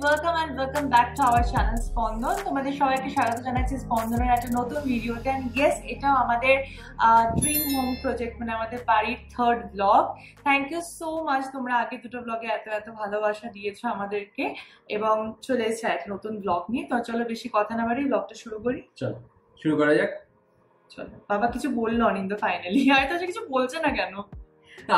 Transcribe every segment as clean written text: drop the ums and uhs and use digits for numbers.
welcome and welcome back to our channel স্পন্দন। তোমাদের সবাইকে স্বাগত জানাচ্ছি স্পন্দনের একটা নতুন ভিডিওতে। এন্ড ইয়েস, এটা আমাদের ড্রিম হোম প্রজেক্ট, মানে আমাদের বাড়ির third block. Thank you so much, তোমরা আগে দুটো ব্লগে এত ভালোবাসা দিয়েছো আমাদেরকে এবং চলে এসেছে একটা নতুন ব্লগ নিয়ে। তো চলো বেশি কথা না বাড়ি ব্লগটা শুরু করি। চলো শুরু করা যাক। চলো, বাবা কিছু বললো অনিন্দ ফাইনালি, হয়তো কিছু বলছে না কেন?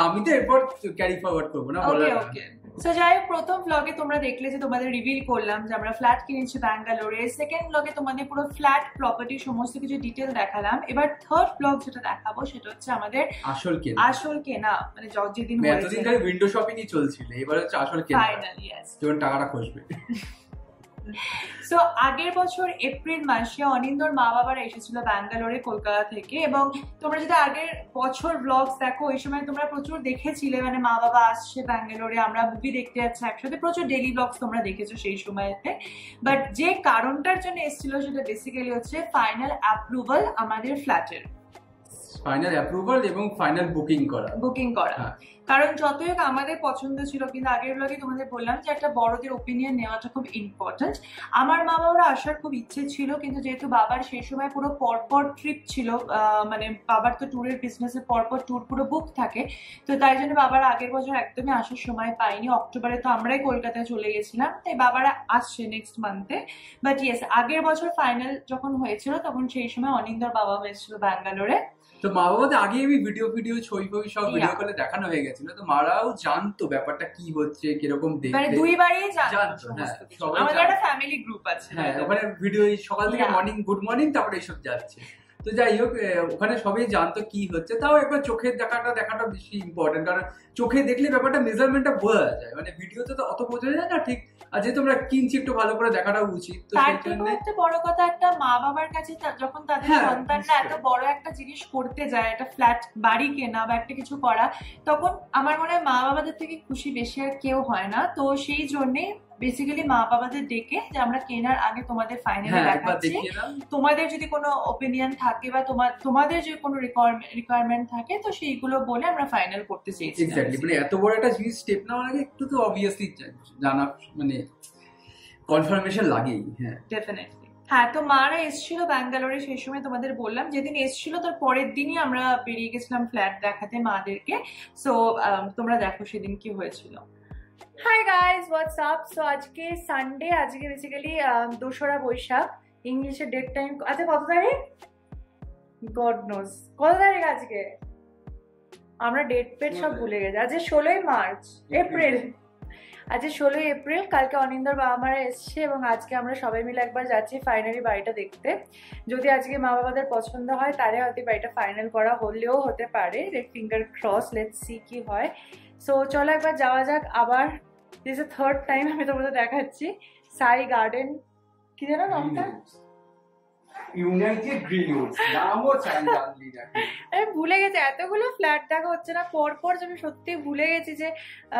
আমি তো এরপর ক্যারি ফরওয়ার্ড করবো না। ওকে ওকে। সো যাই হোক, প্রথম ব্লগে তোমরা দেখলে যে তোমাদের রিভিল করলাম যে আমরা ফ্ল্যাট কিনেছি ব্যাঙ্গালোরে। সেকেন্ড ব্লগে তোমাদের পুরো ফ্ল্যাট প্রপার্টি সমস্ত কিছু ডিটেল দেখালাম। এবার থার্ড ব্লগ যেটা দেখাবো সেটা হচ্ছে আমাদের আসল কেনা, মানে যেদিন এতদিন ধরে উইন্ডো শপিংই চলছিল, এবার হচ্ছে আসল কেনা ফাইনালি। यस, যখন টাকাটা খসবে। সো আগের বছর এপ্রিল মাসে অনিন্দর মা বাবারা এসেছিল ব্যাঙ্গালোরে কলকাতা থেকে, এবং তোমরা যদি আগের বছর ব্লগস দেখো ওই সময় তোমরা প্রচুর দেখেছিলে, মানে মা বাবা আসছে ব্যাঙ্গালোরে, আমরা মুভি দেখতে যাচ্ছি একসাথে, প্রচুর ডেইলি ব্লগস তোমরা দেখেছো সেই সময়তে। বাট যে কারণটার জন্য এসেছিল সেটা বেসিক্যালি হচ্ছে ফাইনাল অ্যাপ্রুভাল আমাদের ফ্ল্যাটের, ফাইনাল অ্যাপ্রুভাল এবং ফাইনাল বুকিং করা। কারণ যতই হোক আমাদের পছন্দ ছিল, কিন্তু আগের ব্লগে তোমাদের বললাম যে একটা বড়দের ওপিনিয়ন নেওয়াটা খুব ইম্পর্টেন্ট। আমার মা বাবারা আসার খুব ইচ্ছে ছিল, কিন্তু যেহেতু বাবার সেই সময় পুরো পরপর ট্রিপ ছিল, মানে বাবার তো ট্যুরের বিজনেসে পরপর ট্যুর পুরো বুক থাকে, তো তাই জন্য বাবারা আগের বছর একদমই আসার সময় পাইনি। অক্টোবরে তো আমরাই কলকাতায় চলে গেছিলাম, তাই বাবারা আসছে নেক্সট মান্থে। বাট ইয়েস, আগের বছর ফাইনাল যখন হয়েছিল তখন সেই সময় অনিন্দর বাবা হয়েছিল ব্যাঙ্গালোরে। তো মা বাবাদের আগে আমি ভিডিও ছবি সব ভিডিও কলে দেখানো হয়ে গেছিল, তো মারাও জানতো ব্যাপারটা কি হচ্ছে, কিরকম দেখতে, মানে দুইবারই জানতো। আমাদের একটা ফ্যামিলি গ্রুপ আছে, হ্যাঁ, ওখানে ভিডিও সকাল থেকে মর্নিং গুড মর্নিং তারপরে এইসব যাচ্ছে। তো যাই হোক, ওখানে সবাই জানতো কি হচ্ছে। তাও একবার চোখের দেখাটা বেশি ইম্পর্টেন্ট, কারণ চোখে দেখলে ব্যাপারটা মেজারমেন্টটা বোঝা যায়, মানে ভিডিওতে তো অত বোঝা যায় না ঠিক। আর যেহেতু আমরা কিনছি, একটু ভালো করে দেখাটা উচিত। তো তার থেকেও একটা বড় কথা, একটা মা বাবার কাছে যখন তাদের সন্তানরা এত বড় একটা জিনিস করতে যায়, একটা ফ্ল্যাট বাড়ি কেনা বা একটা কিছু করা, তখন আমার মনে হয় মা বাবাদের থেকে খুশি বেশি আর কেউ হয় না। তো সেই জন্যে বেসিক্যালি মা বাবাদের ডেকে যে আমরা কেনার আগে তোমাদের ফাইনালি দেখাচ্ছি, তোমাদের যদি কোনো ওপিনিয়ন থাকে বা তোমাদের যে কোনো রিকোয়ারমেন্ট থাকে তো সেইগুলো বলে আমরা ফাইনাল করতে চাইছি। এক্স্যাক্টলি, মানে এত বড় একটা জিনিস স্টেপ নেওয়ার আগে একটু তো অবভিয়াসলি জানা, মানে কনফার্মেশন লাগেই। হ্যাঁ ডেফিনেটলি। হ্যাঁ, তো মারা এসেছিল ব্যাঙ্গালোরে সেই সময়, তোমাদের বললাম যেদিন এসেছিল তার পরের দিনই আমরা বেরিয়ে গেছিলাম ফ্ল্যাট দেখাতে মাদেরকে। সো তোমরা দেখো সেদিন কি হয়েছিল। Hi guys, what's up. So আজকে সানডে, আজকে বেসিক্যালি 2রা বৈশাখ, ইংলিশের ডেট টাইম আচ্ছা কত তারিখ গড নোজ, কত তারিখ আজকে আমরা ডেট পেট সব ভুলে গেছি। আজকে 16ই মার্চ, এপ্রিল, আজকে 16ই এপ্রিল। কালকে অনিন্দর বাবা মারা এসছে এবং আজকে আমরা সবাই মিলে একবার যাচ্ছি ফাইনালি বাড়িটা দেখতে। যদি আজকে মা বাবাদের পছন্দ হয় তাহলে হয়তো বাড়িটা ফাইনাল করা হলেও হতে পারে, ফিঙ্গার ক্রস, লেটস সি কি হয়। সো চলো একবার যাওয়া যাক। আবার দিস এ থার্ড টাইম আমি তোমাদের দেখাচ্ছি সাই গার্ডেন, কি জানো নামটা? ইউনাইটেড গ্রিনউডস, নামও জানলি না। আমি ভুলে গেছি, এতগুলো ফ্ল্যাট দেখা হচ্ছে না পরপর যে আমি সত্যি ভুলে গেছি যে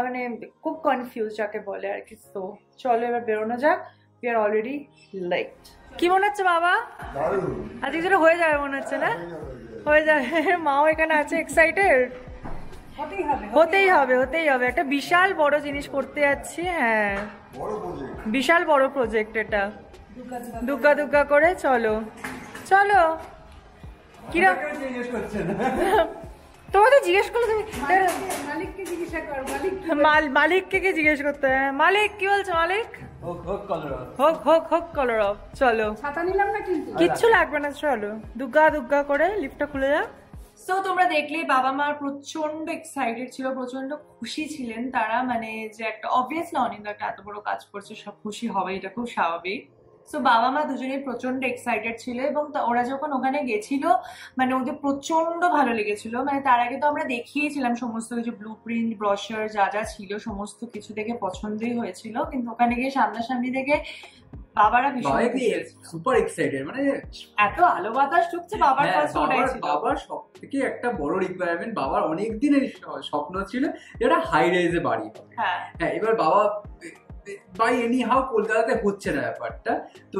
মানে খুব কনফিউজ যাকে বলে আর কি। তো চলো এবার বেরোনো যাক, উই আর অলরেডি লেট। কি মনে হচ্ছে বাবা? আজকে যেটা হয়ে যাবে মনে হচ্ছে না? হয়ে যাবে। মাও এখানে আছে এক্সাইটেড। হতেই হবে, একটা বিশাল বড় জিনিস করতে যাচ্ছি। হ্যাঁ, বিশাল বড় প্রজেক্ট এটা, দুগ্গা করে। চলো কিরকম তোমাকে জিজ্ঞেস করলে তুমি মালিককে জিজ্ঞেস করতে। মালিক কি বলছো? মালিক হোক কলর অফ। চলো, ছাতা নিলাম না কিন্তু কিচ্ছু লাগবে না, চলো দুগ্গা করে লিফটটা খুলে যাও। সো তোমরা দেখলে বাবা মা প্রচন্ড এক্সাইটেড ছিল, প্রচন্ড খুশি ছিলেন তারা, মানে যে একটা অবভিয়াসলি অনিন্দা একটা এত বড় কাজ করছে, সব খুশি হবে, এটা খুব স্বাভাবিক। সো বাবা মা দুজনেই প্রচন্ড এক্সাইটেড ছিল এবং ওরা যখন ওখানে গেছিল মানে ওদের প্রচন্ড ভালো লেগেছিল। মানে তার আগে তো আমরা দেখিয়েছিলাম সমস্ত কিছু, ব্লু প্রিন্ট, ব্রশার যা ছিল সমস্ত কিছু দেখে পছন্দই হয়েছিল, কিন্তু ওখানে গিয়ে সামনাসামনি দেখে বাবারা ভীষণ সুপার এক্সাইটেড, মানে এত আলো বাতাস ঢুকছে। বাবার ফার্স্ট ওটাই ছিল, বাবার সবথেকে একটা বড় রিকোয়ারমেন্ট, বাবার অনেক দিনের স্বপ্ন ছিল যেটা হাই রাইজে বাড়ি হবে। হ্যাঁ, এবার বাবা বাই এনি হাউ কলকাতাতে হচ্ছে না ব্যাপারটা। তো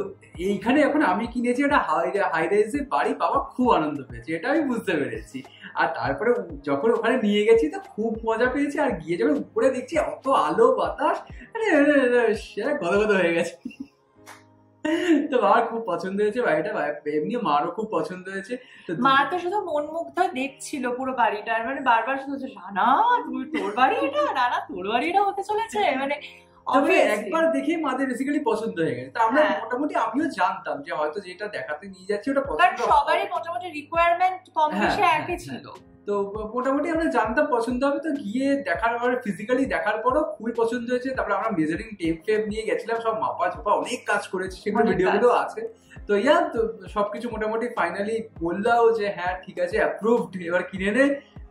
এইখানে এখন আমি কিনেছি একটা হাই রাইজে বাড়ি, বাবা খুব আনন্দ পেয়েছে, এটা আমি বুঝতে পেরেছি। আর তারপরে যখন ওখানে নিয়ে গেছি তো খুব মজা পেয়েছি, আর গিয়ে যখন উপরে দেখছি অত আলো বাতাস, গদগদ হয়ে গেছে। তো বাবার খুব পছন্দ হয়েছে বাড়িটা, এমনি মারও খুব পছন্দ হয়েছে। মা তো শুধু মন মুগ্ধ দেখছিল পুরো বাড়িটা, মানে বারবার শুধু রানা তুমি তোর বাড়ি এটা, রানা তোর বাড়ি এটা হতে চলেছে, মানে একবার দেখে মাদের বেসিক্যালি পছন্দ হয়ে গেছে। আমরা মোটামুটি আমিও জানতাম যে হয়তো যেটা দেখাতে নিয়ে যাচ্ছে ওটা পছন্দ, সবারই মোটামুটি রিকোয়ারমেন্ট কম বেশি একই ছিল। তো মোটামুটি আমরা জানতাম পছন্দ হবে। তো গিয়ে দেখার পরে ফিজিক্যালি দেখার পরও খুবই পছন্দ হয়েছে। তারপরে আমরা মেজারিং টেপ নিয়ে গেছিলাম, সব মাপা ঝোপা অনেক কাজ করেছি, সেগুলো ভিডিওগুলো আছে। তো তো সবকিছু মোটামুটি ফাইনালি বললাও যে হ্যাঁ ঠিক আছে অ্যাপ্রুভড, এবার কিনে নে।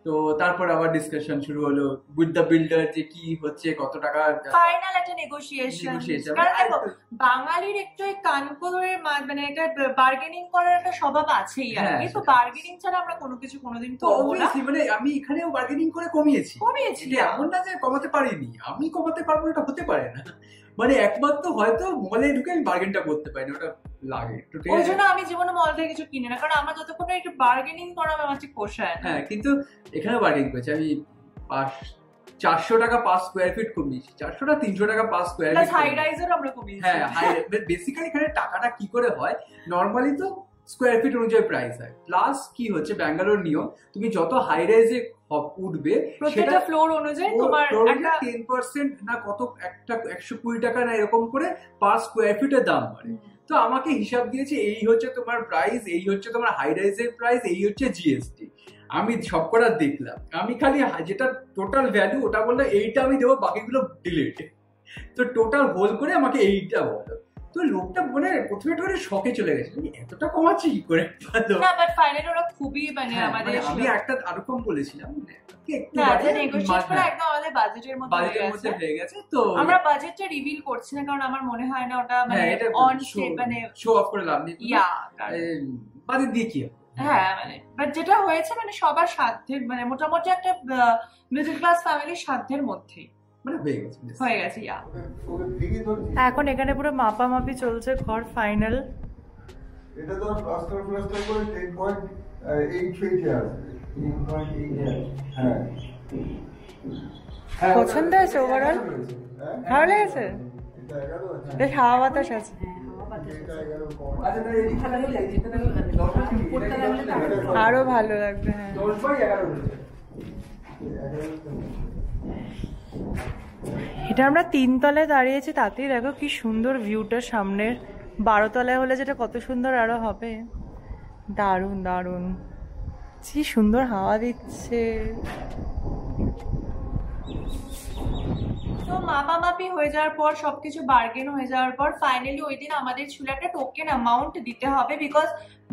তো তারপর আবার ডিসকাশন শুরু হলো উইথ দ্য বিল্ডার যে কি হচ্ছে, কত টাকা, ফাইনাল একটা নেগোসিয়েশন। কারণ দেখো বাঙালির একটু কানকোরের মানে এটা বার্গেনিং করার একটা স্বভাব আছেই আর কি, তো বার্গেনিং ছাড়া আমরা কোনো কিছু কোনোদিন করব না। মানে আমি এখানেও বার্গেনিং করে কমিয়েছি, এমন না যে কমাতে পারিনি, আমি কমাতে পারবো এটা হতে পারে না। মানে একমাত্র হয়তো মলে ঢুকে আমি বার্গেনটা করতে পারি না, ওটা লাগে একটু। ওই জন্য আমি জীবনে মল থেকে কিছু কিনি না, কারণ আমার যতক্ষণ একটু বার্গেনিং করা আমার ঠিক পোষায় না। হ্যাঁ কিন্তু এখানে বার্গেনিং করেছি আমি, 400 টাকা পার স্কোয়ার ফিট কমিয়েছি, 400 না 300 টাকা পার স্কোয়ার ফিট। হাই রাইজের আমরা কমিয়েছি। হ্যাঁ বেসিক্যালি এখানে টাকাটা কি করে হয়, নর্মালি তো স্কোয়ার ফিট অনুযায়ী প্রাইস হয়, প্লাস কি হচ্ছে ব্যাঙ্গালোর নিয়ম, তুমি যত হাই রাইজে উঠবে প্রত্যেকটা ফ্লোর অনুযায়ী তোমার একটা 10% না কত একটা 120 টাকা না এরকম করে পার স্কোয়ার ফিটের দাম বাড়ে। তো আমাকে হিসাব দিয়েছে এই হচ্ছে তোমার প্রাইস, এই হচ্ছে তোমার হাই রাইজের প্রাইস, এই হচ্ছে জিএসটি। আমি সবকটা দেখলাম, আমি খালি যেটা টোটাল ভ্যালু ওটা বললো এইটা আমি দেবো, বাকিগুলো ডিলিট। তো টোটাল হোল করে আমাকে এইটা বলো। তো লোকটা মানে প্রথমে একটু শকে চলে গেছে, এতটা কমাচ্ছি কি করে। না বাট ফাইনালি ওরা খুবই মানে আমাদের, আমি একটা আরো কম বলেছিলাম, একদম আমাদের বাজেটের মধ্যে হয়ে গেছে। তো আমরা বাজেটটা রিভিল করছি না, কারণ আমার মনে হয় না ওটা মানে অন মানে শো অফ করে লাভ নেই, বাজেট দিয়ে কি হবে। হ্যাঁ মানে বাট যেটা হয়েছে মানে সবার সাধ্যের, মানে মোটামুটি একটা মিডল ক্লাস ফ্যামিলির সাধ্যের মধ্যেই মানে হয়ে গেছে। এখন এখানে পুরো মাপামাপি চলছে ঘর ফাইনাল। এটা তো প্লাস্টার করে 10.8 ফিট আছে, 10.8। হ্যাঁ পছন্দ হয়েছে ওভারঅল, ভালো লেগেছে, বেশ হাওয়া বাতাস আছে। আরো ভালো লাগবে। হ্যাঁ এটা আমরা 3 তলায় দাঁড়িয়েছি, তাতেই দেখো কি সুন্দর ভিউটা সামনের। 12 তলায় হলে যেটা কত সুন্দর আরো হবে। দারুণ দারুণ, কি সুন্দর হাওয়া দিচ্ছে। তো মাপামাপি হয়ে যাওয়ার পর সবকিছু বার্গেন হয়ে যাওয়ার পর ফাইনালি ওই দিন আমাদের ছিল একটা টোকেন অ্যামাউন্ট দিতে হবে, বিকজ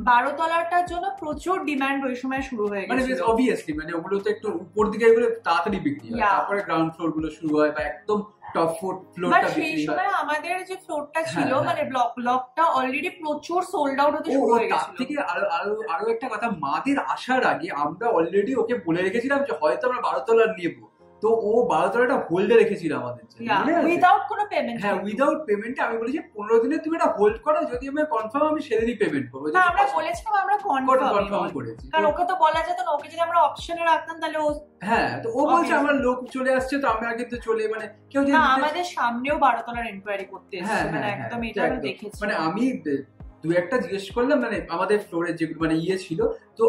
12 তলাটার জন্য প্রচুর ডিমান্ড ওই সময় শুরু হয়ে গেছে। মানে অবভিয়াসলি মানে ওগুলো তো একটু উপর দিকে এগুলো তাড়াতাড়ি বিক্রি হয়, তারপরে গ্রাউন্ড ফ্লোর গুলো শুরু হয় বা একদম টপ ফ্লোরটা বিক্রি হয়। সেই সময় আমাদের যে ফ্লোরটা ছিল মানে ব্লকটা অলরেডি প্রচুর সোল্ড আউট হতে শুরু হয়ে গেছিল। তার থেকে আরো একটা কথা, মাদের আসার আগে আমরা অলরেডি ওকে বলে রেখেছিলাম যে হয়তো আমরা 12 তলা নেব। তো ও 12 তলাটা হোল্ডে রেখেছিল আমাদের জন্য, উইদাউট কোনো পেমেন্ট। হ্যাঁ উইদাউট পেমেন্টে আমি বলেছি 15 দিনে তুমি এটা হোল্ড করো, যদি আমি কনফার্ম আমি সেদিনই পেমেন্ট করবো। আমরা বলেছিলাম আমরা কনফার্ম করেছি, কারণ ওকে তো বলা যেত না, ওকে যদি আমরা অপশনে রাখতাম তাহলে ও হ্যাঁ তো ও বলছে আমার লোক চলে আসছে, তো আমরা কিন্তু চলে মানে কেউ না আমাদের সামনেও 12 তলার এনকোয়ারি করতে এসেছে, মানে একদম এটা আমি দেখেছি। মানে আমি দু একটা জিজ্ঞেস করলাম, মানে আমাদের ফ্লোরে যেগুলো মানে ছিল, তো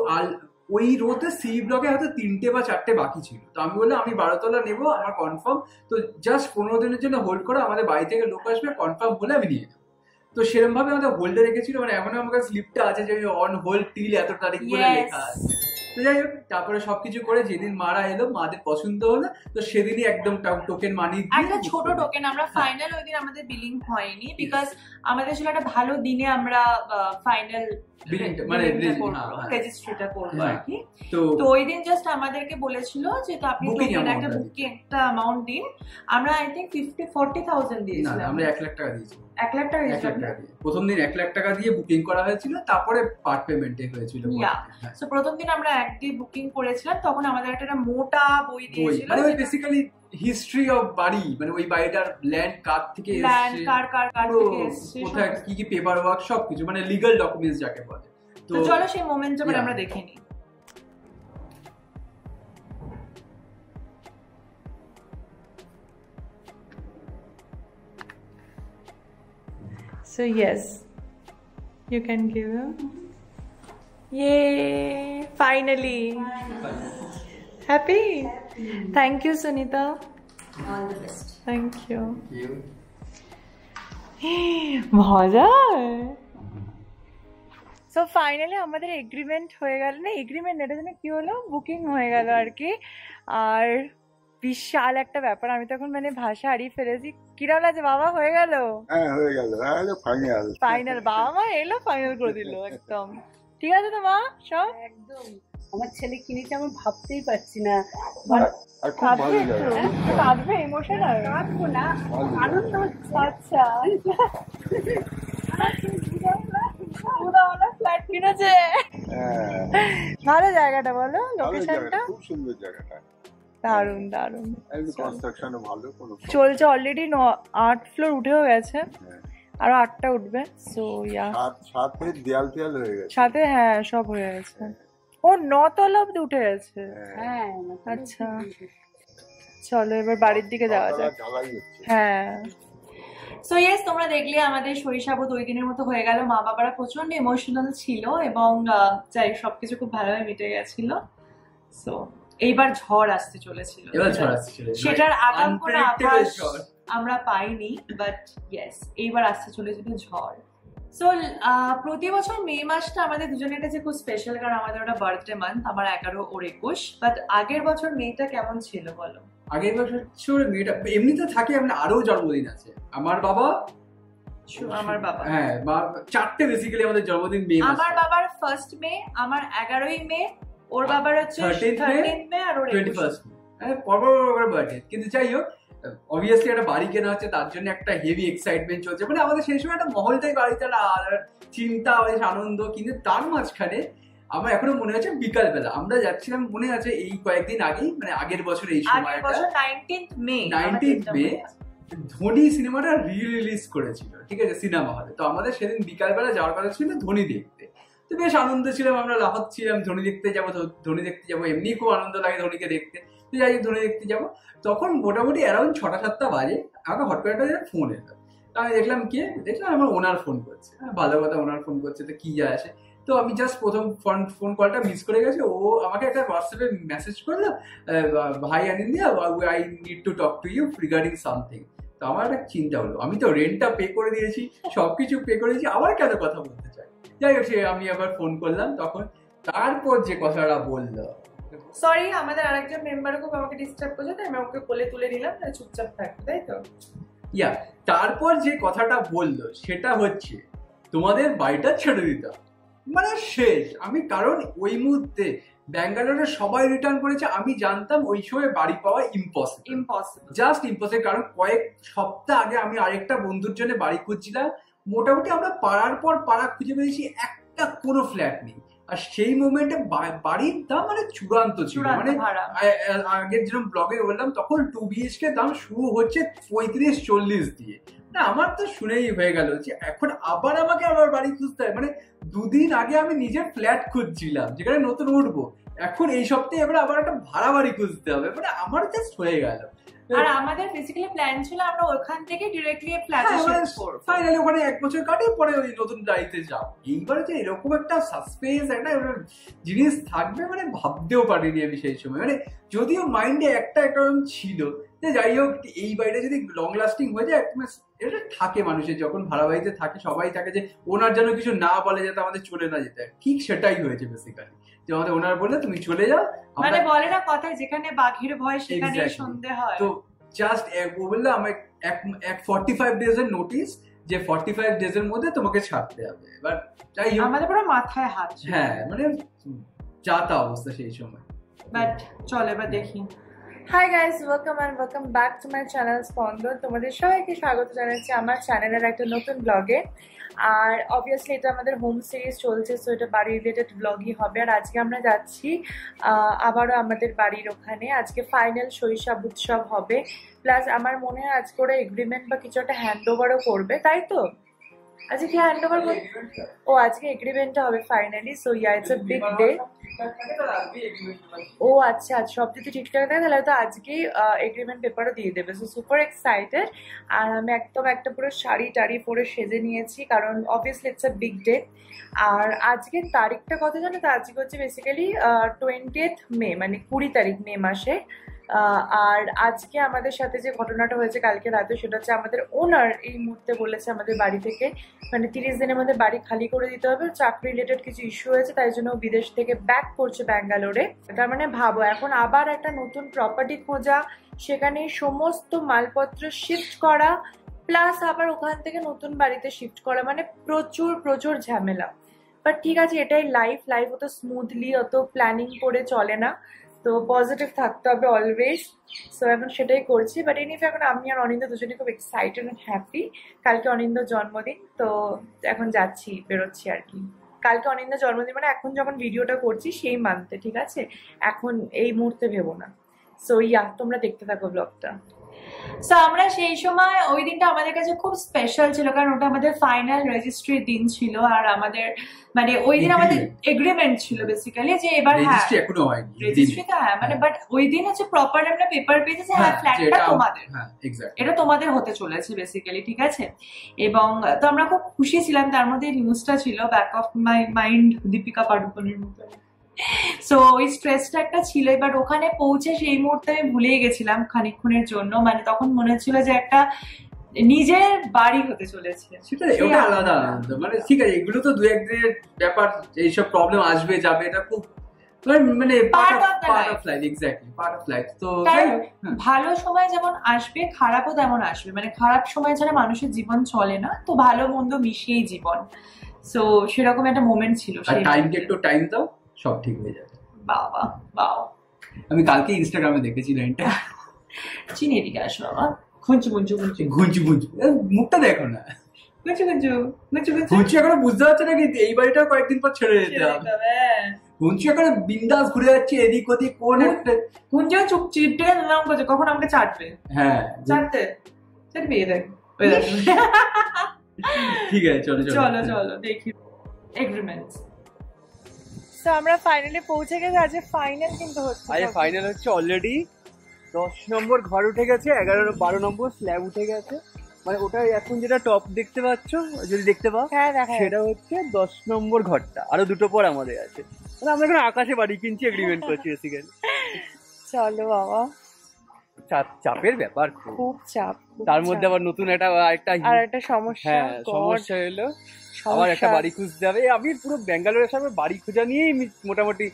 ওই রোতে সি ব্লকে হয়তো 3টে বা 4টে বাকি ছিল। তো আমি বললাম আমি 12 তলা নেবো, আমার কনফার্ম, তো জাস্ট 15 দিনের জন্য হোল্ড করো, আমাদের বাড়ি থেকে লোক আসবে, কনফার্ম হলে আমি নিয়ে নেবো। তো সেরকম ভাবে আমাদের হোল্ডে রেখেছিল, মানে এমন আমার কাছে স্লিপটা আছে যে অন হোল্ড টিল এত তারিখ করে লেখা আছে। তো যাই হোক তারপরে সবকিছু করে যেদিন মারা এলো, মাদের পছন্দ হলো, তো সেদিনই একদম টোকেন মানি একটা ছোট টোকেন আমরা ফাইনাল ওই দিন আমাদের বিলিং হয়নি, বিকজ আমাদের ছিল একটা ভালো দিনে আমরা ফাইনাল মানে রেজিস্ট্রিটা করবো আর কি। তো ওই দিন জাস্ট আমাদেরকে বলেছিল যে তো আপনি একটা অ্যামাউন্ট দিন। আমরা আই থিঙ্ক 40,000 দিয়েছিলাম, আমরা 1 লাখ টাকা দিয়েছি, 1 লাখ টাকা 1 লাখ টাকা দিয়ে প্রথম দিন 1 লাখ টাকা দিয়ে বুকিং করা হয়েছিল, তারপরে পার্ট পেমেন্টে হয়েছিল। সো প্রথম দিন আমরা 1 ডে বুকিং করেছিলাম, তখন আমাদের একটা মোটা বই দিয়েছিল, মানে ওই বেসিক্যালি হিস্ট্রি অফ বাড়ি, মানে ওই বাড়িটার ল্যান্ড কার থেকে ল্যান্ড কার থেকে এসেছে, কোথায় কি কি পেপার ওয়ার্ক সবকিছু, মানে লিগ্যাল ডকুমেন্টস যাকে বলে। তো চলো সেই মোমেন্টটা আমরা দেখে নিই। So yes, you can give him. Yay! Finally. Happy? Thank you, Sunita. All the best. Thank you. মজার। সো ফাইনালি আমাদের এগ্রিমেন্ট হয়ে গেল, না এগ্রিমেন্ট এটা যেন কি হলো, বুকিং হয়ে গেল আর কি। আর বিশাল একটা ব্যাপার, আমি তখন মানে ভাষা হারিয়ে ফেলেছি। কিরম লাগছে বাবা? হয়ে গেল? হ্যাঁ হয়ে গেল, ফাইনাল ফাইনাল, বাবা মা এলো, ফাইনাল করে দিল একদম। ঠিক আছে তো মা, সব একদম আমার ছেলে কিনেছে, আমি ভাবতেই পারছি না। আর খুব ভালো লাগে, কাঁদবে, ইমোশনাল? কাঁদবো না, আনন্দ হচ্ছে। আচ্ছা ফ্ল্যাট কিনেছে, ভালো জায়গাটা বলো, লোকেশনটা খুব সুন্দর জায়গাটা, দারুন দারুন। কনস্ট্রাকশনও ভালো, কোনো চলছে অলরেডি, 8 ফ্লোর উঠেও গেছে, আরো 8টা উঠবে। সো ইয়া সাথে দেয়াল টেয়াল হয়ে গেছে, সাথে হ্যাঁ সব হয়ে গেছে। ও 9 তলা অব্দি উঠে গেছে। হ্যাঁ আচ্ছা চলো এবার বাড়ির দিকে যাওয়া যাক। ঢালাই হচ্ছে। হ্যাঁ সো ইয়েস, তোমরা দেখলে আমাদের শৈশাবত ওই দিনের মতো হয়ে গেল। মা বাবারা প্রচন্ড ইমোশনাল ছিল এবং যাই সবকিছু খুব ভালোভাবে মিটে গেছিল। সো এইবার ঝড় আসতে চলেছিল, সেটার আগাম কোনো আভাস আমরা পাইনি, বাট ইয়েস এইবার আসতে চলেছিল ঝড়। সো প্রতি বছর মে মাসটা আমাদের দুজনের কাছে খুব স্পেশাল, কারণ আমাদের ওটা বার্থডে মান্থ, আমার 11 ওর 21। বাট আগের বছর মেটা কেমন ছিল বলো? আগের বছর মেয়েটা এমনিতে থাকে, আমরা আরো জন্মদিন আছে। আমার বাবা, হ্যাঁ 4টে বেসিক্যালি আমাদের জন্মদিন মে। আমার বাবার 1st মে, আমার 11ই মে, ওর বাবার হচ্ছে 13th মে, আর ওর 21st মে। হ্যাঁ পরপর বার্থডে। কিন্তু যাই হোক, অবভিয়াসলি একটা বাড়ি কেনা হচ্ছে, তার জন্য একটা হেভি এক্সাইটমেন্ট চলছে, মানে আমাদের সেই সময় একটা মহলটাই বাড়িতে চিন্তা, বেশ আনন্দ। কিন্তু তার মাঝখানে আমার এখনো মনে আছে বিকালবেলা আমরা যাচ্ছিলাম, মনে আছে এই কয়েকদিন আগেই, মানে আগের বছর এই সময়টা 19th মে ধোনি সিনেমাটা রিলিজ করেছিল, ঠিক আছে, সিনেমা হলে। তো আমাদের সেদিন বিকালবেলা যাওয়ার কথা ছিল ধোনি দেখতে। তো বেশ আনন্দ ছিলাম, আমরা লাফাচ্ছিলাম ধোনি দেখতে যাবো, ধোনি দেখতে যাবো, এমনি খুব আনন্দ লাগে ধোনিকে দেখতে। তো যাই হোক ধোনি দেখতে যাবো, তখন মোটামুটি অ্যারাউন্ড 6টা-7টা বাজে, আমাকে হট করে একটা ফোন এলো। আমি দেখলাম আমার ওনার ফোন করছে। ভালো কথা, ওনার ফোন করছে তো কি যায় আসে। তো আমি জাস্ট প্রথম ফোন কলটা মিস করে গেছে। ও আমাকে একটা হোয়াটসঅ্যাপে মেসেজ করলো, ভাই Anindya, I need to talk to you regarding something. তো আমার একটা চিন্তা হলো, আমি তো রেন্টটা পে করে দিয়েছি, সবকিছু পে করেছি, আবার কেন কথা বলতে চাই। যাই হোক, আমি আবার ফোন করলাম তখন। তারপর যে কথাটা বললো, সরি আমাদের আরেকজন মেম্বার খুব আমাকে ডিস্টার্ব করছে, তাই আমি ওকে কোলে তুলে নিলাম, চুপচাপ থাকবে, তাই তো? তারপর যে কথাটা বললো সেটা হচ্ছে তোমাদের বাড়িটা ছেড়ে দিতাম, মানে শেষ। আমি কারণ ওই মুহূর্তে ব্যাঙ্গালোরে সবাই রিটার্ন করেছে, আমি জানতাম ওই সময় বাড়ি পাওয়া ইম্পসিবল, জাস্ট ইম্পসিবল। কারণ কয়েক সপ্তাহ আগে আমি আরেকটা বন্ধুর জন্য বাড়ি খুঁজছিলাম, মোটামুটি আমরা পাড়ার পর পাড়া খুঁজে পেয়েছি, একটা কোনো ফ্ল্যাট নেই। আর সেই মোমেন্টে বাড়ির দাম মানে চূড়ান্ত ছিল, মানে আগের যেরকম ব্লগে বললাম তখন 2 BHK দাম শুরু হচ্ছে 35-40 দিয়ে। না আমার তো শুনেই হয়ে গেল যে এখন আবার আমাকে আবার বাড়ি খুঁজতে হয়। মানে 2 দিন আগে আমি নিজের ফ্ল্যাট খুঁজছিলাম যেখানে নতুন উঠবো, এখন এই সপ্তাহে এবার আবার একটা ভাড়া বাড়ি খুঁজতে হবে, মানে আমার জাস্ট হয়ে গেল। আর আমাদের বেসিক্যালি প্ল্যান ছিল আমরা ওখান থেকে ডিরেক্টলি ফ্ল্যাটে শিফট করব, ফাইনালি ওখানে 1 বছর কাটিয়ে পরে ওই নতুন বাড়িতে যাব। এইবারে যে এরকম একটা সাসপেন্স একটা জিনিস থাকবে মানে ভাবতেও পারিনি আমি সেই সময়। মানে যদিও মাইন্ডে একটা ছিল যে যাই হোক এই বাড়িটা যদি লং লাস্টিং হয়ে যায়, এটা থাকে মানুষের, যখন ভাড়া বাড়িতে থাকে সবাই থাকে যে ওনার জন্য কিছু না বলে যাতে আমাদের চলে না যেতে। ঠিক সেটাই হয়েছে বেসিক্যালি, যে আমাদের ওনার বললে তুমি চলে যাও, মানে বলে না কথায় যেখানে বাঘের ভয় সেখানে সন্ধে হয়। তো জাস্ট বললে আমার 45 ডেজ এর নোটিস, যে 45 ডেজ এর মধ্যে তোমাকে ছাড়তে হবে। এবার যাই হোক আমাদের পুরো মাথায় হাত, হ্যাঁ মানে যা তা অবস্থা সেই সময়। বাট চল এবার দেখি। Hi guys, welcome back to my channel স্পন্দন। তোমাদের সবাইকে স্বাগত জানাচ্ছি আমার চ্যানেলের একটা নতুন ব্লগে। আর অবভিয়াসলি এটা আমাদের হোম সিরিজ চলছে, সো এটা বাড়ি রিলেটেড ব্লগই হবে। আর আজকে আমরা যাচ্ছি আবারও আমাদের বাড়ির ওখানে। আজকে ফাইনাল শৈশব উৎসব হবে, প্লাস আমার মনে হয় আজকে ওরা এগ্রিমেন্ট বা কিছু একটা হ্যান্ড ওভারও করবে, তাই তো? আজকে কি হ্যান্ড ওভার? ও আজকে এগ্রিমেন্টটা হবে finally. So yeah, it's a big day. ও আচ্ছা, সব যদি ঠিকঠাক থাকে তাহলে তো আজকেই এগ্রিমেন্ট পেপারও দিয়ে দেবে। So super excited. আর আমি একদম একটা পুরো শাড়ি টাড়ি পরে সেজে নিয়েছি, কারণ obviously it's a big day. আর আজকের তারিখটা কত জানো তো? আজকে হচ্ছে বেসিক্যালি 20th মে, মানে 20 তারিখ মে মাসে। আর আজকে আমাদের সাথে যে ঘটনাটা হয়েছে কালকে রাতে, সেটা হচ্ছে আমাদের ওনার এই মুহূর্তে বলেছে আমাদের বাড়ি থেকে মানে 30 দিনের মধ্যে বাড়ি খালি করে দিতে হবে। চাকরি রিলেটেড কিছু ইস্যু হয়েছে, তাই জন্য বিদেশ থেকে ব্যাক করছে ব্যাঙ্গালোরে। তার মানে ভাবো, এখন আবার একটা নতুন প্রপার্টি খোঁজা, সেখানে সমস্ত মালপত্র শিফট করা, প্লাস আবার ওখান থেকে নতুন বাড়িতে শিফট করা, মানে প্রচুর প্রচুর ঝামেলা। বাট ঠিক আছে, এটাই লাইফ অত স্মুথলি অত প্ল্যানিং করে চলে না, তো পজিটিভ থাকতে হবে অলওয়েজ। সো এখন সেটাই করছি। বাট এনিফ এখন আমি আর অনিন্দ দুজনে খুব এক্সাইটেড অ্যান্ড হ্যাপি। কালকে অনিন্দর জন্মদিন, তো এখন যাচ্ছি, বেরোচ্ছি আর কি। কালকে অনিন্দর জন্মদিন, মানে এখন যখন ভিডিওটা করছি সেই মান্থে, ঠিক আছে? এখন এই মুহূর্তে ভেবো না। সো ইয়া, তোমরা দেখতে থাকো ব্লগটা। সো আমরা সেই সময় ওই দিনটা আমাদের কাছে খুব স্পেশাল ছিল, কারণ ওটা আমাদের ফাইনাল রেজিস্ট্রির দিন ছিল। আর আমাদের মানে ওই দিন আমাদের এগ্রিমেন্ট ছিল বেসিক্যালি, যে এবার হ্যাঁ এখনো হয়নি রেজিস্ট্রি তো, হ্যাঁ মানে, বাট ওই দিন হচ্ছে প্রপার আমরা পেপার পেয়েছি যে হ্যাঁ ফ্ল্যাটটা তোমাদের, এটা তোমাদের হতে চলেছে বেসিক্যালি, ঠিক আছে? এবং তো আমরা খুব খুশি ছিলাম। তার মধ্যে নিউজটা ছিল back of my mind, Deepika পাডুকোনের মতো। সো ওই স্ট্রেসটা একটা ছিল। এবার ওখানে পৌঁছে সেই মুহূর্তে আমি ভুলেই গেছিলাম খানিকক্ষণের জন্য, মানে তখন মনে হচ্ছিল যে একটা নিজের বাড়ি হতে চলেছে। সেটাই, ওটা আলাদা আনন্দ। মানে ঠিক আছে, এগুলো তো দু একদিনের ব্যাপার, এইসব প্রবলেম আসবে যাবে, এটা খুব মানে part of life. Exactly, part of life. তো ভালো সময় যেমন আসবে, খারাপও তেমন আসবে। মানে খারাপ সময় ছাড়া মানুষের জীবন চলে না, তো ভালো মন্দ মিশিয়েই জীবন। সো সেরকম একটা মোমেন্ট ছিল। টাইমকে একটু টাইম দাও, সব ঠিক হয়ে যাবে। বাবা বাবা, আমি কালকে ইনস্টাগ্রামে দেখেছি লাইনটা। চিনি, এদিকে আসো বাবা। ঘুঞ্চু ঘুঞ্চু ঘুঞ্চু ঘুঞ্চু ঘুঞ্চু, মুখটা দেখো না। ঘুঞ্চু ঘুঞ্চু ঘুঞ্চু ঘুঞ্চু ঘুঞ্চু এখনো বুঝতে পারছে না, কিন্তু এই বাড়িটা কয়েকদিন পর ছেড়ে যেতে হবে। ঘুঞ্চু এখন বিন্দাস ঘুরে যাচ্ছে এদিক ওদিক, কোন একটা ঘুঞ্চু চুপ চিপটে নাম করছে, কখন আমাকে চাটবে। হ্যাঁ চাটতে চাটবে, এই দেখ। ঠিক আছে, চলো চলো চলো দেখি এগ্রিমেন্টস। তো আমরা ফাইনালি পৌঁছে গেছি। আজ ফাইনাল কিন্তু হচ্ছে, আজ ফাইনাল হচ্ছে। অলরেডি 10 নম্বর ঘর উঠে গেছে, 11-12 নম্বর স্ল্যাব উঠে গেছে। মানে ওটা এখন যেটা টপ দেখতে পাচ্ছ, যদি দেখতে পাও, সেটা হচ্ছে 10 নম্বর ঘরটা। আরো দুটো পর আমাদের আছে। মানে আমরা এখন আকাশে বাড়ি কিনছি, এগ্রিমেন্ট করছি বেসিক্যালি। চলো বাবা, চাপের ব্যাপার, খুব চাপ। তার মধ্যে আবার নতুন একটা সমস্যা। হ্যাঁ, সমস্যা এলো, আবার একটা বাড়ি খুঁজতে হবে। আমি পুরো ব্যাঙ্গালোরের সামনে বাড়ি খোঁজা নিয়েই মোটামুটি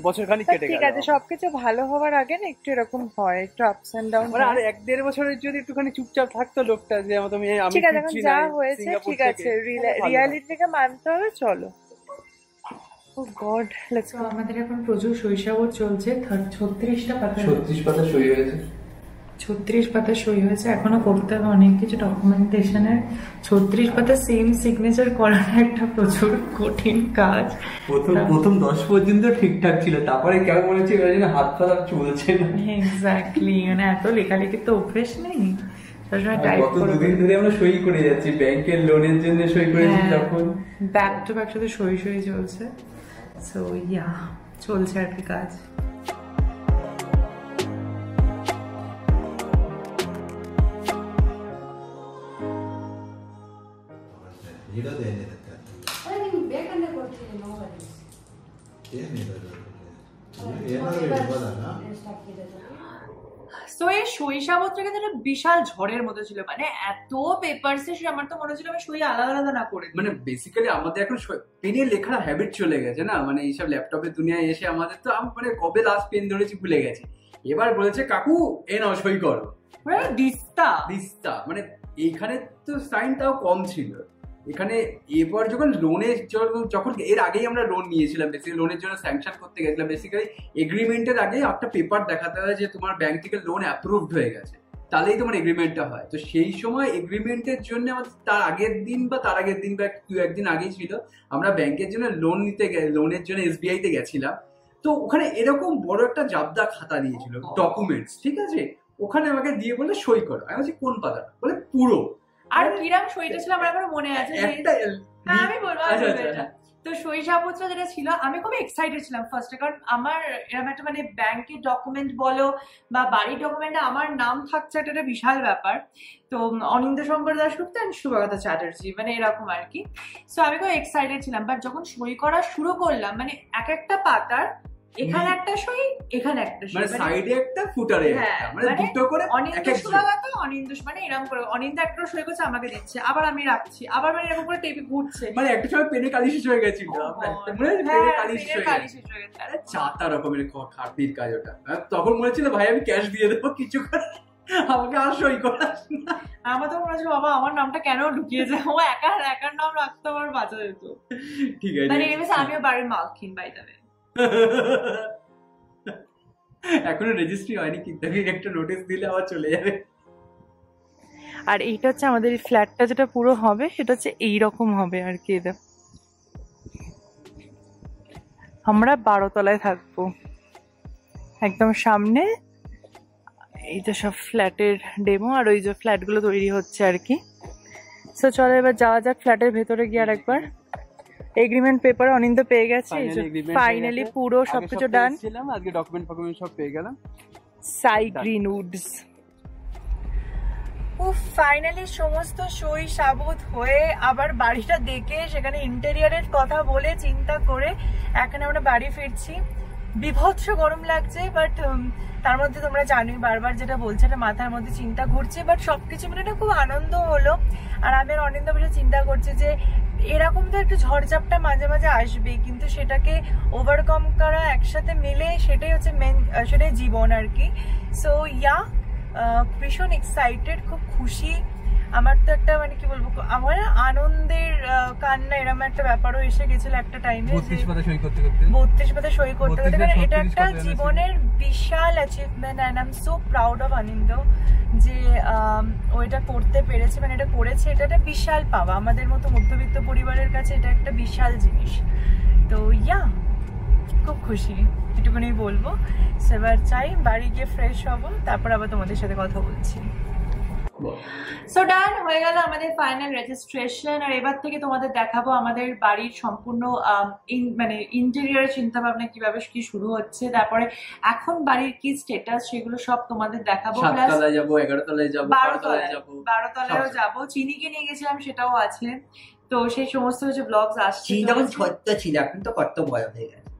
বছরখানিক কেটে গেল। ঠিক আছে, সবকিছু ভালো হওয়ার আগে না একটু এরকম হয়, একটু আপস এন্ড ডাউন। মানে আর 1-1.5 বছরের যদি একটুখানি চুপচাপ থাকতো লোকটা, যে আমি ঠিক আছে, এখন যা হয়েছে ঠিক আছে, রিয়ালিটিকে মানতে হবে। চলো, ও গড, লেটস গো। আমাদের এখন প্রচুর শৈশব চলছে। 36টা পাতা, 36 পাতা সই হয়েছে। 36 পাতা সই হয়েছে। এখনো করতে হবে অনেক কিছু ডকুমেন্টেশনের। 36 পাতা সেম সিগনেচার করার একটা প্রচুর কঠিন কাজ। প্রথম 10 পর্যন্ত ঠিকঠাক ছিল, তারপরে কেমন মনে হচ্ছে হাত পা চলছে না। এক্স্যাক্টলি, মানে এত লেখালেখি তো অভ্যেস নেই। দুদিন ধরে আমরা সই করে যাচ্ছি, ব্যাংকের লোনের জন্য সই করেছি, তখন ব্যাক টু ব্যাক সাথে সই চলছে। সো ইয়া, চলছে আর কি কাজ। তো এই শৈশবটা কিন্তু একটা বিশাল ঝড়ের মতো ছিল, মানে এত পেপারস এ আমার তো মনে হচ্ছিল আমি সই আলাদা আলাদা না করে। মানে বেসিক্যালি আমাদের এখন পেনে লেখার হ্যাবিট চলে গেছে না, মানে এইসব ল্যাপটপের দুনিয়ায় এসে আমাদের তো মানে কবে লাস্ট পেন ধরেছি ভুলে গেছি। এবার বলেছে কাকু এ নাও সই করো, দিস্তা মানে এইখানে তো সাইন তাও কম ছিল, এখানে এরপর যখন লোনের যখন এর আগেই আমরা লোন নিয়েছিলাম, বেসিক্যালি লোনের জন্য স্যাংশন করতে গেছিলাম, বেসিক্যালি এগ্রিমেন্টের আগে একটা পেপার দেখাতে হয় যে তোমার ব্যাংক থেকে লোন অ্যাপ্রুভড হয়ে গেছে, তাহলেই তোমার এগ্রিমেন্টটা হয়। তো সেই সময় এগ্রিমেন্টের জন্য আমাদের তার আগের দিন বা একদিন আগেই ছিল, আমরা ব্যাংকের জন্য লোনের জন্য SBI তে গেছিলাম। তো ওখানে এরকম বড় একটা জাবদা খাতা দিয়েছিল ডকুমেন্টস, ঠিক আছে, ওখানে আমাকে দিয়ে বলে সই করো। আমি বলছি কোন পাতা? বলে পুরো। আর কিরাম সইটা ছিল আমার এখনো মনে আছে। হ্যাঁ আমি বলবো। তো সই সাপত্র যেটা ছিল, আমি খুব এক্সাইটেড ছিলাম ফার্স্টে, কারণ আমার এরকম একটা মানে ব্যাংকের ডকুমেন্ট বলো বা বাড়ির ডকুমেন্টে আমার নাম থাকছে একটা বিশাল ব্যাপার। তো অনিন্দ্য শঙ্কর দাশগুপ্ত অ্যান্ড শুভাগতা চ্যাটার্জি, মানে এরকম আর কি। সো আমি খুব এক্সাইটেড ছিলাম, বাট যখন সই করা শুরু করলাম, মানে এক একটা পাতার এখানে একটা সই, এখানে একটা সই, মানে সাইডে একটা ফুটারে একটা, মানে দুটো করে অনিন্দ্য শুভাগতা অনিন্দ্য, মানে এরকম করে অনিন্দ্য একটা সই করছে আমাকে দিচ্ছে, আবার আমি রাখছি, আবার মানে এরকম করে টেপে ঘুরছে। মানে একটা সময় পেনে কালি শেষ হয়ে গেছিল, মনে আছে? পেনে কালি শেষ হয়ে গেছে, আরে চাতা রকমের খাটনির কাজ ওটা। তখন মনে ছিল ভাই আমি ক্যাশ দিয়ে দেবো কিছু করে, আমাকে আর সই করাস না। আমার তো মনে হচ্ছে বাবা আমার নামটা কেন ঢুকিয়েছে, ও একার নাম রাখতে আমার বাঁচা যেত। ঠিক আছে, মানে আমিও বাড়ির মালকিন বাই দ্য ওয়ে। এখনো রেজিস্ট্রি হয়নি, কিন্তু একটা নোটিশ দিলে আবার চলে যাবে। আর এইটা হচ্ছে আমাদের ফ্ল্যাটটা যেটা পুরো হবে, সেটা হচ্ছে এইরকম হবে আর কি। এটা আমরা 12 তলায় থাকবো, একদম সামনে এই যে সব ফ্ল্যাটের ডেমো, আর ওই যে ফ্ল্যাটগুলো তৈরি হচ্ছে আর কি। সো চলো এবার যাওয়া যাক ফ্ল্যাটের ভেতরে গিয়ে আর একবার। এগ্রিমেন্ট পেপার অনিন্দ পেয়ে গেছে, ফাইনালি পুরো সবকিছু ডান। আজকে ডকুমেন্ট সব পেয়ে গেলাম। সাই গ্রিনউডস, ফাইনালি সমস্ত সই সাবুত হয়ে আবার বাড়িটা দেখে সেখানে ইন্টেরিয়রের কথা বলে চিন্তা করে এখন আমরা বাড়ি ফিরছি। বিভৎস গরম লাগছে, বাট তার মধ্যে তোমরা জানোই বারবার যেটা বলছে, এটা মাথার মধ্যে চিন্তা ঘুরছে, বাট সবকিছু মিলে এটা খুব আনন্দ হলো। আর আমি আর অনিন্দ বসে চিন্তা করছি যে এরকম তো একটু ঝড়ঝাপটা মাঝে মাঝে আসবে, কিন্তু সেটাকে ওভারকাম করা একসাথে মিলে সেটাই হচ্ছে মেন, সেটাই জীবন আর কি। সো ইয়া, ভীষণ এক্সাইটেড, খুব খুশি। আমার তো একটা মানে কি বলবো, আমার আনন্দের কান্না এরকম একটা ব্যাপারও এসে গেছিল একটা টাইমে, 32 পাতা সই করতে করতে। কারণ এটা একটা জীবনের বিশাল achievement, and I am so proud of Anindya যে ও এটা করতে পেরেছে, মানে এটা করেছে। এটা একটা বিশাল পাওয়া, আমাদের মতো মধ্যবিত্ত পরিবারের কাছে এটা একটা বিশাল জিনিস। তো ইয়া, খুব খুশি, এটুকুনি বলবো। এবার চাই বাড়ি গিয়ে ফ্রেশ হবো, তারপর আবার তোমাদের সাথে কথা বলছি। সো ডান হয়ে গেল আমাদের ফাইনাল রেজিস্ট্রেশন। আর এবার থেকে তোমাদের দেখাবো আমাদের বাড়ির সম্পূর্ণ মানে ইন্টেরিয়র চিন্তা ভাবনা কিভাবে কি শুরু হচ্ছে, তারপরে এখন বাড়ির কি স্ট্যাটাস সেগুলো সব তোমাদের দেখাবো। 7 তলায় যাবো, 11 তলায় যাবো, 12 তলায়ও যাবো, চিনিকে নিয়ে গেছিলাম সেটাও আছে। তো সেই সমস্ত যে ব্লগস আসছে, তখন ছোট্ট ছিল, এখন তো কত বড় হয়ে গেছে।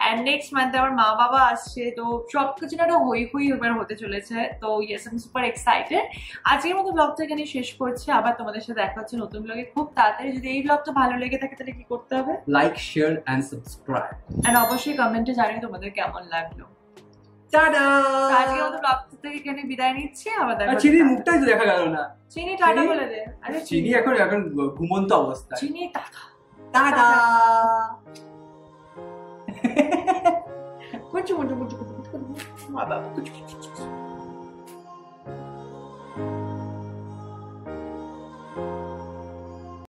And next month আমার মা বাবা আসছে, তো সবকিছু একটা হই এবার হতে চলেছে। তো yes, I am super excited. আজকের মতো ব্লগটা এখানে শেষ করছি, আবার তোমাদের সাথে দেখা হচ্ছে নতুন ব্লগে খুব তাড়াতাড়ি। যদি এই ব্লগটা ভালো লেগে থাকে তাহলে কি করতে হবে? Like, share and subscribe, and অবশ্যই কমেন্টে জানিয়ে তোমাদের কেমন লাগলো। টাটা। আজকের মতো ব্লগ থেকে এখানে বিদায় নিচ্ছি, আবার দেখা হচ্ছে। চিনির মুখটাই তো দেখা গেল না। চিনি টাটা বলে দে। আরে চিনি এখন ঘুমন্ত অবস্থায়। চিনি টাটা টাটা। কুচু কুচু কুচু কুচু কুচু কুচু কুচু কুচু